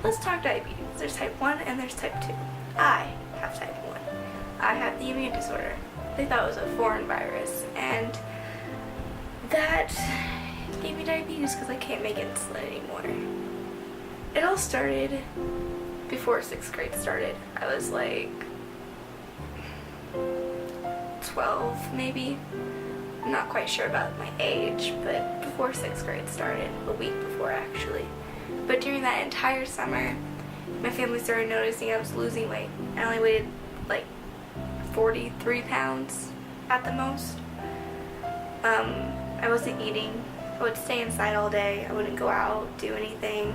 let's talk diabetes. There's type 1 and there's type 2. I have type 1. I have the immune disorder. They thought it was a foreign virus, and that gave me diabetes because I can't make insulin anymore. It all started before 6th grade started. I was like 12 maybe. I'm not quite sure about my age, but before 6th grade started, a week before actually. But during that entire summer, my family started noticing I was losing weight. I only weighed like 43 pounds at the most. I wasn't eating. I would stay inside all day. I wouldn't go out, do anything,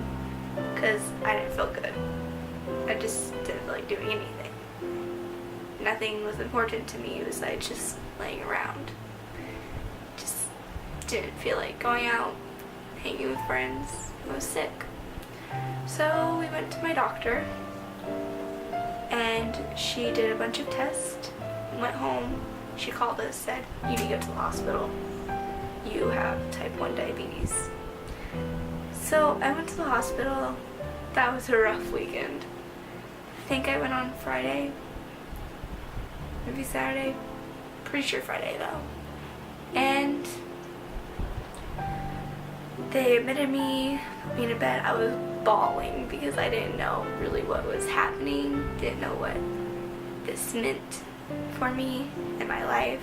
because I didn't feel good. I just didn't feel like doing anything. Nothing was important to me besides just laying around. Just didn't feel like going out, hanging with friends. I was sick. So we went to my doctor, and she did a bunch of tests, went home. She called us, said, "You need to go to the hospital. You have type 1 diabetes." So I went to the hospital. That was a rough weekend. I think I went on Friday, maybe Saturday. Pretty sure Friday though. And they admitted me, put me in a bed. I was bawling because I didn't know really what was happening, didn't know what this meant for me in my life.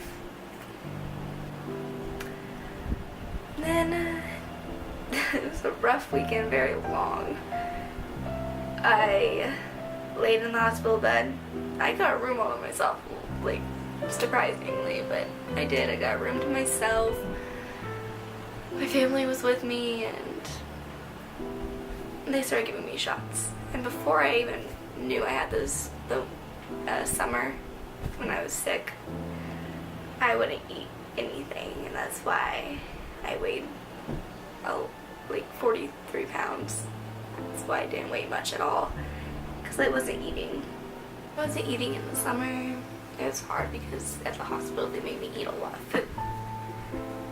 And then it was a rough weekend, very long. I laid in the hospital bed. I got a room all to myself, like surprisingly, but I did. I got a room to myself. My family was with me, and they started giving me shots. And before I even knew I had this, the summer when I was sick, I wouldn't eat anything, and that's why I weighed like 43 pounds. That's why I didn't weigh much at all, because I wasn't eating. I wasn't eating in the summer. It was hard because at the hospital they made me eat a lot of food,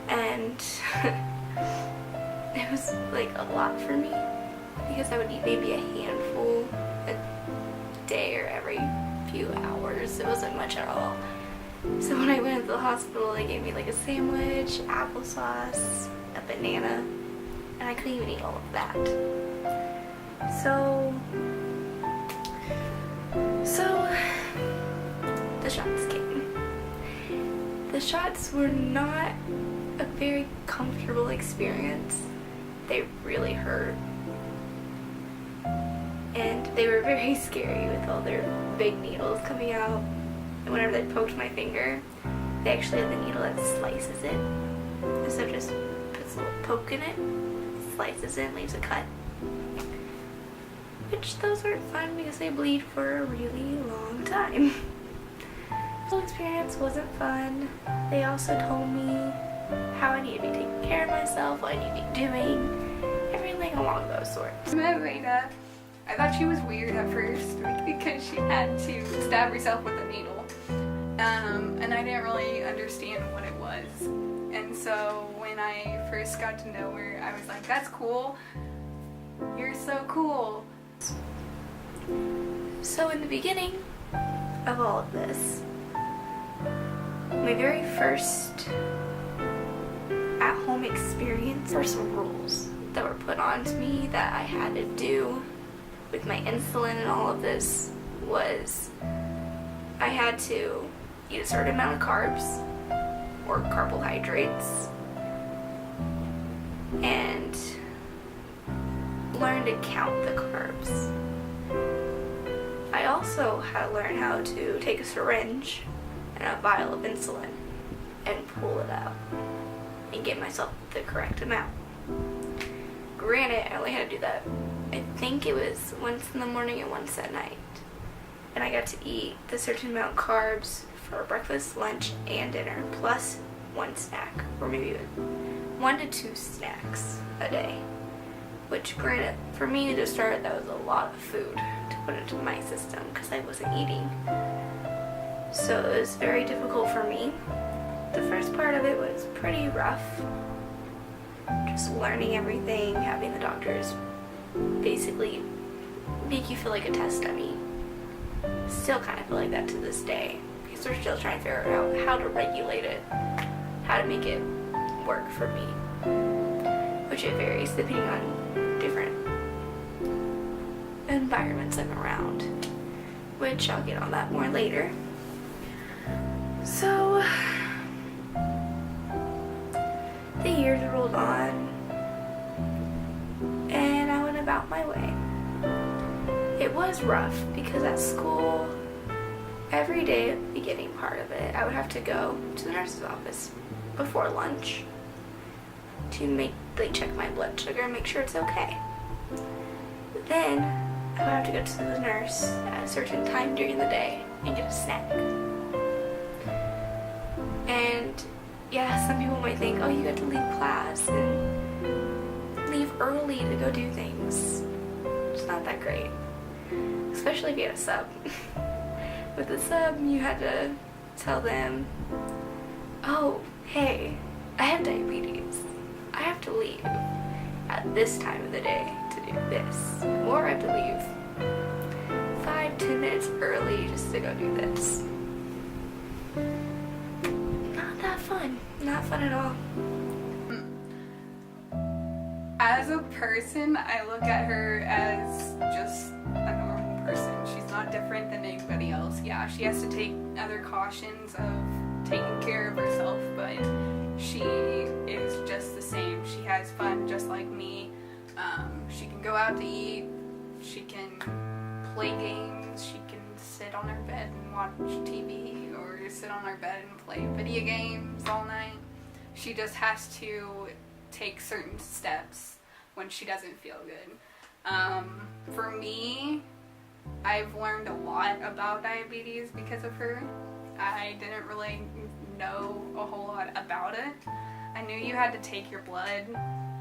and it was like a lot for me because I would eat maybe a handful a day or every few hours. It wasn't much at all. So when I went to the hospital, they gave me like a sandwich, applesauce, a banana, and I couldn't even eat all of that. So the shots came. The shots were not a very comfortable experience. They really hurt. And they were very scary with all their big needles coming out. And whenever they poked my finger, they actually had the needle that slices it. Instead of just puts a little poke in it, slices it, leaves a cut. Which those aren't fun because they bleed for a really long time. The whole experience wasn't fun. They also told me how I need to be taking care of myself, what I need to be doing, everything along those sorts. I met Vada. I thought she was weird at first because she had to stab herself with a needle. And I didn't really understand what it was. And so when I first got to know her, I was like, that's cool. You're so cool. So in the beginning of all of this, my very first at-home experience, there were some rules that were put on to me that I had to do with my insulin and all of this. Was I had to eat a certain amount of carbs or carbohydrates and learn to count the carbs. I also had to learn how to take a syringe and a vial of insulin and pull it out and get myself the correct amount. Granted, I only had to do that, I think it was once in the morning and once at night. And I got to eat the certain amount of carbs for breakfast, lunch, and dinner, plus one snack, or maybe 1 to 2 snacks a day. Which, granted, for me to start, that was a lot of food to put into my system because I wasn't eating. So it was very difficult for me. The first part of it was pretty rough. Just learning everything, having the doctors basically make you feel like a test dummy. Still kind of feel like that to this day, because we're still trying to figure out how to regulate it, how to make it work for me, which it varies depending on different environments I'm around, which I'll get on that more later. So the years rolled on and I went about my way. It was rough because at school, every day at the beginning part of it, I would have to go to the nurse's office before lunch to check my blood sugar and make sure it's okay. Then I would have to go to the nurse at a certain time during the day and get a snack. And yeah, some people might think, oh, you got to leave class and leave early to go do things. It's not that great, especially if you had a sub. With the sub, you had to tell them, oh, hey, I have diabetes. I have to leave at this time of the day to do this. Or I have to leave 5-10 minutes early just to go do this. Not that fun. Not fun at all. As a person, I look at her as just a normal person. She's not different than anybody else. Yeah, she has to take other cautions of taking care of herself, but she is just the same. She has fun just like me. She can go out to eat. She can play games. She can sit on her bed and watch TV, or sit on her bed and play video games all night. She just has to take certain steps when she doesn't feel good. For me, I've learned a lot about diabetes because of her. I didn't really know a whole lot about it. I knew you had to take your blood,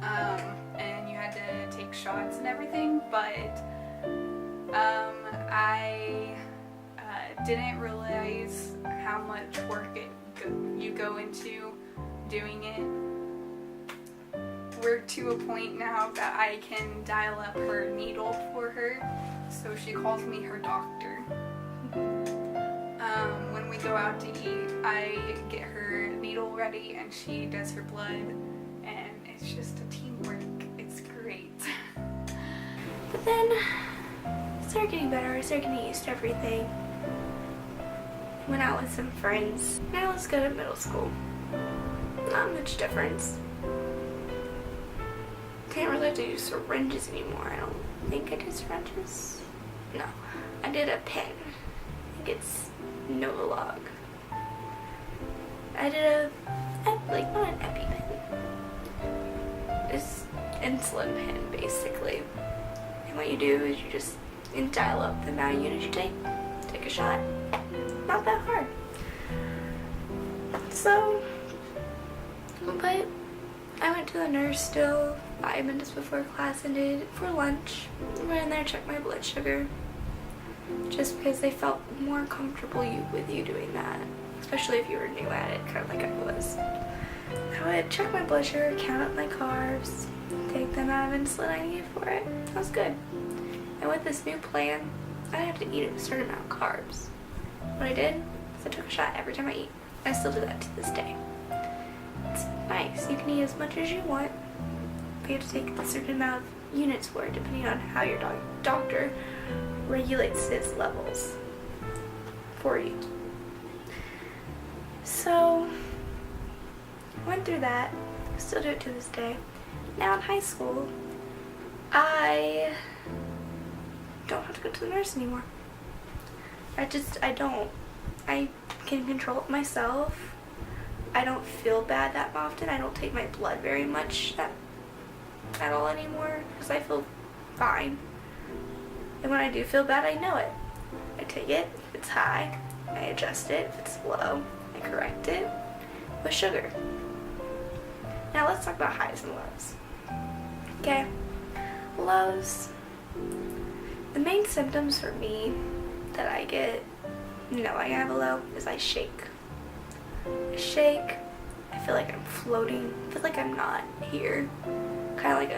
and you had to take shots and everything, but I didn't realize how much work you go into doing it. We're to a point now that I can dial up her needle for her, so she calls me her doctor. When we go out to eat, I get her needle ready and she does her blood, and it's just a teamwork. It's great. But then I started getting better. I started getting used to everything. Went out with some friends. Now let's go to middle school. Not much difference. Can't really have to use syringes anymore. I don't think I did syringes. No, I did a pen. I think it's Novolog. I did not an EpiPen. It's insulin pen, basically. And what you do is you just dial up the amount of units you take a shot. Not that hard. So, but I went to the nurse still 5 minutes before class ended for lunch. I went in there, checked my blood sugar, just because they felt more comfortable with you doing that, especially if you were new at it, kind of like I was. I would check my blood sugar, count up my carbs, take the amount of insulin I needed for it. That was good. And with this new plan, I didn't have to eat a certain amount of carbs. What I did is I took a shot every time I eat. I still do that to this day. It's nice. You can eat as much as you want, but you have to take a certain amount of units for it, depending on how your doctor regulates his levels for you. So, went through that. Still do it to this day. Now in high school, I don't have to go to the nurse anymore. I don't. I can control it myself. I don't feel bad that often. I don't take my blood very much at all anymore because I feel fine. And when I do feel bad, I know it. I take it. If it's high, I adjust it. If it's low, I correct it with sugar. Now let's talk about highs and lows. Okay, lows. The main symptoms for me that I get knowing I have a low is I shake. I shake. I feel like I'm floating. I feel like I'm not here. Kind of like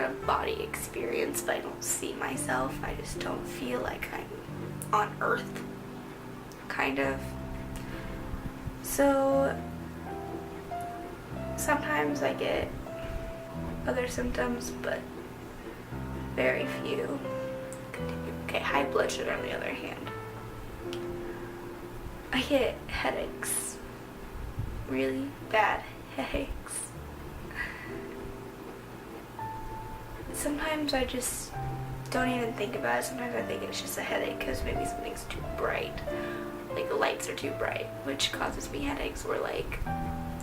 out-of-body experience, but I don't see myself. I just don't feel like I'm on Earth, kind of. So sometimes I get other symptoms, but very few. Okay, high blood sugar on the other hand. I get headaches. Really bad headaches. Sometimes I just don't even think about it. Sometimes I think it's just a headache because maybe something's too bright. Like the lights are too bright, which causes me headaches, or like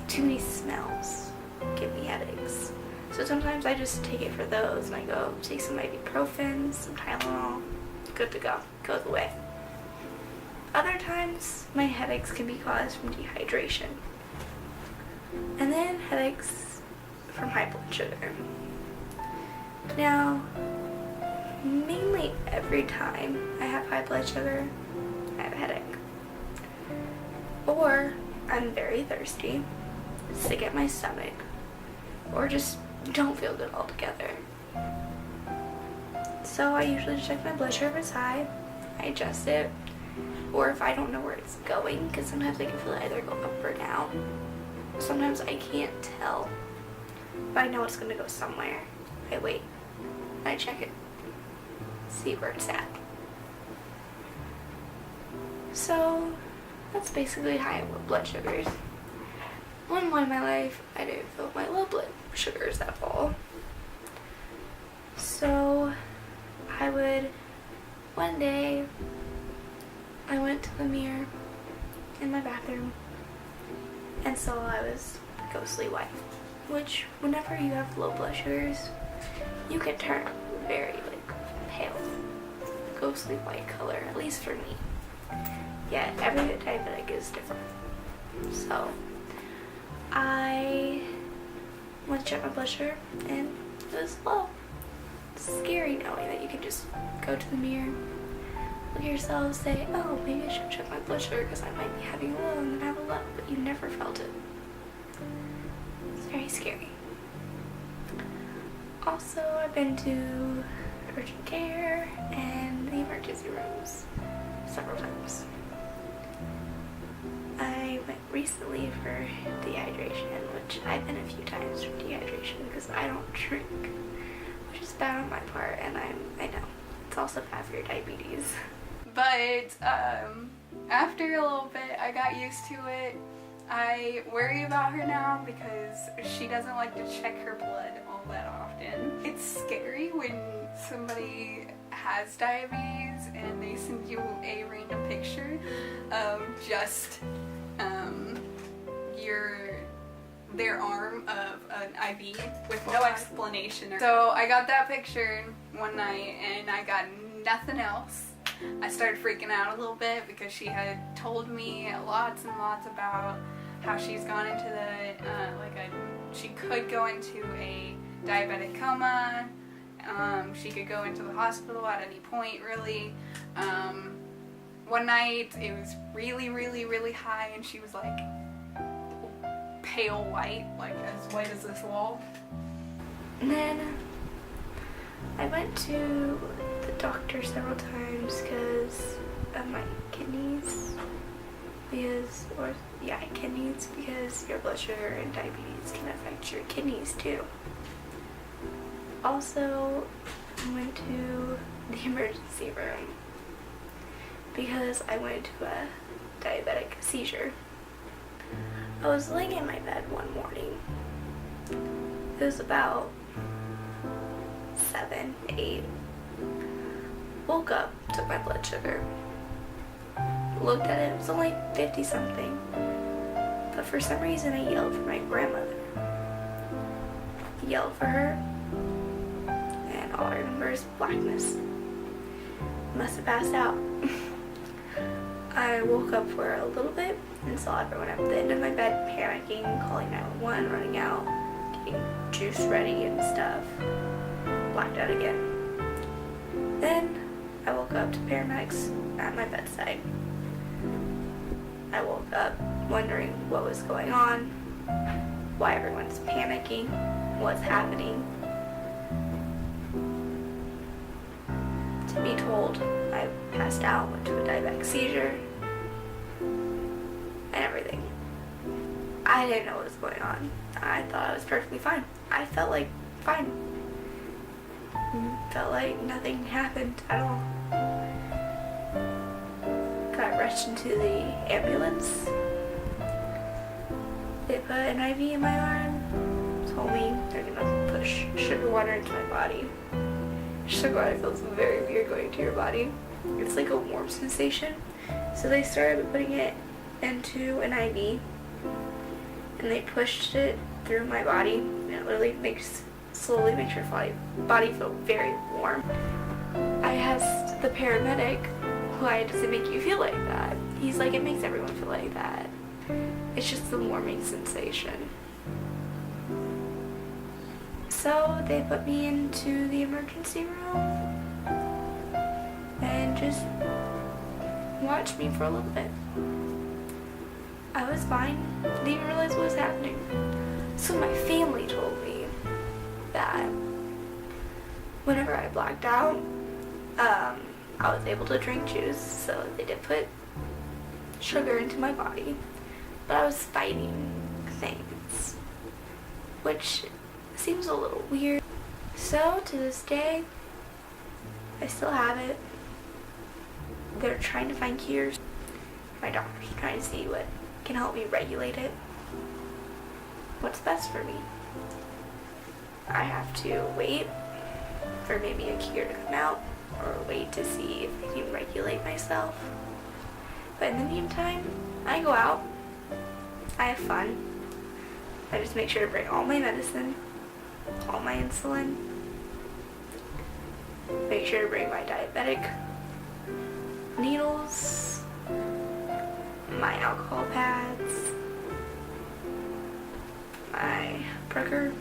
too many smells give me headaches. So sometimes I just take it for those and I go take some ibuprofen, some Tylenol, good to go, goes away. Other times my headaches can be caused from dehydration. And then headaches from high blood sugar. Now, mainly every time I have high blood sugar, I have a headache. Or I'm very thirsty, sick at my stomach, or just don't feel good altogether. So I usually just check my blood sugar if it's high, I adjust it, or if I don't know where it's going, because sometimes I can feel it either go up or down. Sometimes I can't tell, but I know it's going to go somewhere. I wait, I check it, see where it's at. So that's basically high blood sugars. One point in my life, I didn't feel my low blood sugars at all. So one day, I went to the mirror in my bathroom and saw I was ghostly white. Which, whenever you have low blood sugars, you can turn very pale, ghostly white color, at least for me. Yeah, every diabetic is different. So I went to check my blood sugar and it was low. It's scary knowing that you can just go to the mirror, look at yourself, say, oh, maybe I should check my blood sugar because I might be having a low, and then have a low, but you never felt it. It's very scary. Also, I've been to urgent care and the emergency rooms several times. I went recently for dehydration, which I've been a few times for dehydration because I don't drink, which is bad on my part, and I know it's also bad for your diabetes. But after a little bit, I got used to it. I worry about her now because she doesn't like to check her blood all that often. It's scary when somebody has diabetes and they send you a random picture of just their arm of an IV with no explanation. So I got that picture one night and I got nothing else. I started freaking out a little bit because she had told me lots and lots about how she's gone into she could go into a diabetic coma. She could go into the hospital at any point, really. One night it was really, really, really high and she was like pale white, like as white as this wall. And then I went to the doctor several times because of my kidneys. Because your blood sugar and diabetes can affect your kidneys too. Also, I went to the emergency room because I went to a diabetic seizure. I was laying in my bed one morning. It was about 7, 8. Woke up, took my blood sugar. Looked at it, it was only 50 something. But for some reason I yelled for my grandmother. Yelled for her, and all I remember is blackness. Must have passed out. I woke up for a little bit and saw everyone at the end of my bed panicking, calling 911, running out, getting juice ready and stuff. Blacked out again. Then I woke up to paramedics at my bedside. I woke up wondering what was going on, why everyone's panicking, what's happening. be told I passed out, went to a diabetic seizure, and everything. I didn't know what was going on. I thought I was perfectly fine. I felt like fine. Felt like nothing happened at all. Got rushed into the ambulance. They put an IV in my arm. Told me they're gonna push sugar water into my body. Sugar water feels very weird going to your body. It's like a warm sensation. So they started putting it into an IV, and they pushed it through my body, and it literally slowly makes your body feel very warm. I asked the paramedic, why does it make you feel like that? He's like, it makes everyone feel like that. It's just the warming sensation. So they put me into the emergency room and just watched me for a little bit. I was fine. Didn't even realize what was happening. So my family told me that whenever I blacked out, I was able to drink juice, so they did put sugar into my body, but I was fighting things, which seems a little weird. So to this day, I still have it. They're trying to find cures. My doctor's trying to see what can help me regulate it. What's best for me? I have to wait for maybe a cure to come out, or wait to see if I can regulate myself. But in the meantime, I go out, I have fun. I just make sure to bring all my medicine, all my insulin, make sure to bring my diabetic needles, my alcohol pads, my pricker.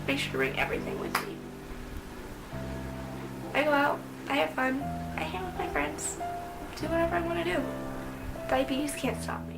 Make sure to bring everything with me. I go out, I have fun, I hang with my friends, do whatever I want to do. Diabetes can't stop me.